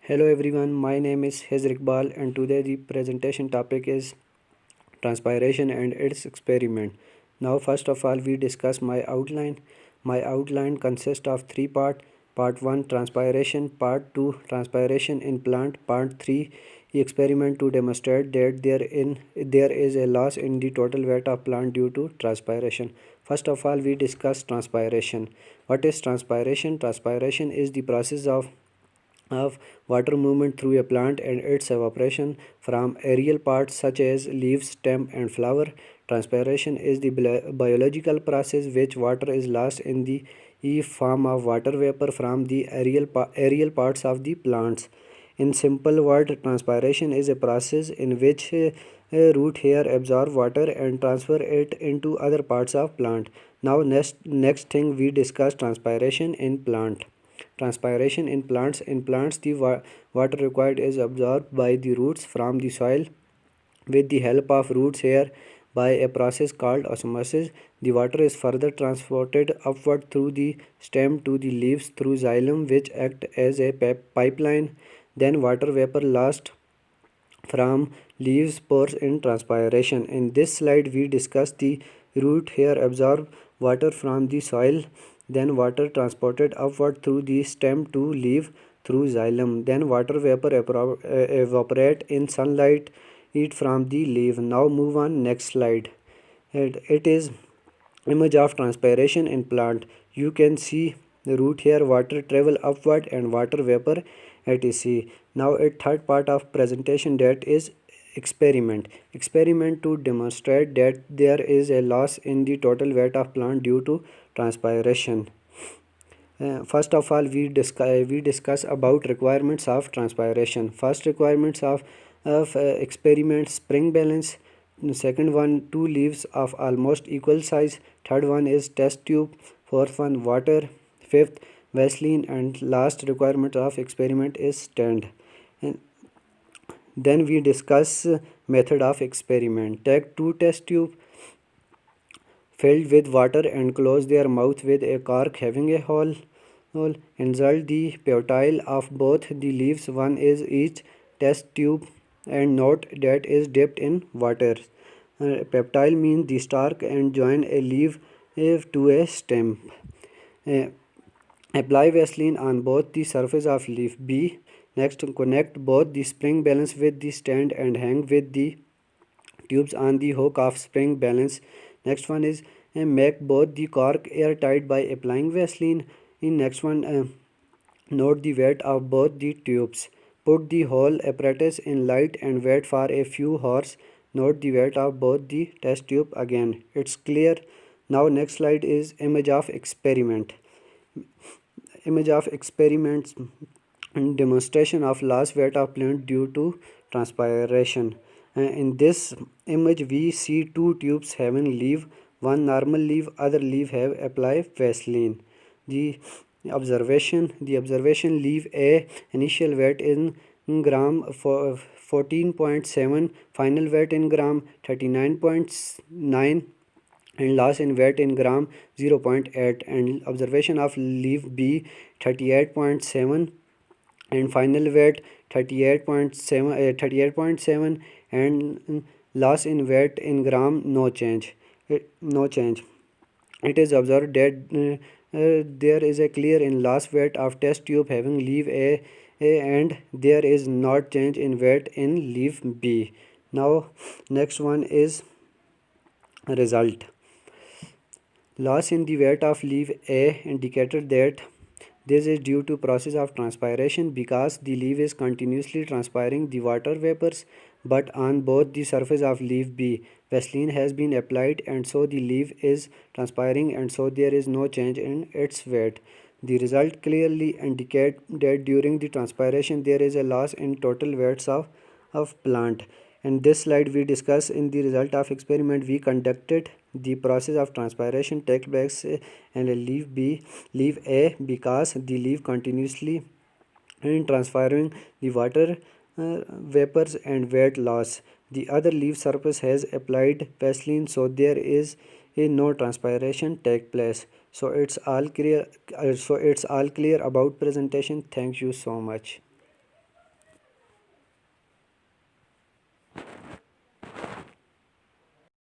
Hello everyone, my name is Hez Iqbal and today the presentation topic is transpiration and its experiment. Now first of all we discuss my outline. My outline consists of three parts. Part 1 transpiration, part 2 transpiration in plant, part 3 experiment to demonstrate that there is a loss in the total weight of plant due to transpiration. First of all we discuss transpiration. What is transpiration? Transpiration is the process of water movement through a plant and its evaporation from aerial parts such as leaves, stem and flower. Transpiration is the biological process which water is lost in the form of water vapor from the aerial parts of the plants. In simple word, transpiration is a process in which root hair absorb water and transfer it into other parts of plant. Now next thing we discuss transpiration in plant. Transpiration in plants. In plants, the water required is absorbed by the roots from the soil with the help of roots hair by a process called osmosis. The water is further transported upward through the stem to the leaves through xylem, which act as a pipeline. Then water vapor lost from leaves pores in transpiration. In this slide we discuss the root hair absorb water from the soil, then water transported upward through the stem to leaf through xylem, then water vapor evaporate in sunlight it from the leaf. Now move on next slide. It is image of transpiration in plant. You can see the root hair water travel upward and water vapor etc. Now a third part of presentation, that is experiment. Experiment to demonstrate that there is a loss in the total weight of plant due to transpiration. First of all we discuss about requirements of transpiration. First requirements of experiment: spring balance. Second one, two leaves of almost equal size. Third one is test tube. Fourth one, water. Fifth, Vaseline. And last requirement of experiment is stand. And then we discuss method of experiment. Take two test tube filled with water and close their mouth with a cork having a hole. Insert the peptide of both the leaves, one is each test tube, and note that is dipped in water. Peptide means the stalk and join a leaf to a stem. Uh, Apply Vaseline on both the surface of leaf B. Next, connect both the spring balance with the stand and hang with the tubes on the hook of spring balance. Next one is make both the cork airtight by applying Vaseline. In next one, note the weight of both the tubes. Put the whole apparatus in light and wait for a few hours. Note the weight of both the test tube again. It's clear. Now next slide is image of experiment. Image of experiments and demonstration of loss weight of plant due to transpiration. In this image we see two tubes having leaf, one normal leaf, other leaf have apply Vaseline. The observation leaf A initial weight in gram for 14.7, final weight in gram 39.9, and loss in weight in gram 0.8, and observation of leaf B 38.7 and final weight 38.7 and loss in weight in gram no change. It is observed that there is a clear in loss weight of test tube having leaf A and there is not change in weight in leaf B. Now next one is result. Loss in the weight of leaf A indicated that this is due to process of transpiration because the leaf is continuously transpiring the water vapors, but on both the surface of leaf B, Vaseline has been applied and so the leaf is transpiring and so there is no change in its weight. The result clearly indicate that during the transpiration there is a loss in total weights of plant. In this slide we discuss in the result of experiment we conducted the process of transpiration take place and leaf A because the leaf continuously in transpiring the water vapors and weight loss. The other leaf surface has applied Vaseline so there is a no transpiration take place. So it's all clear about presentation. Thank you so much.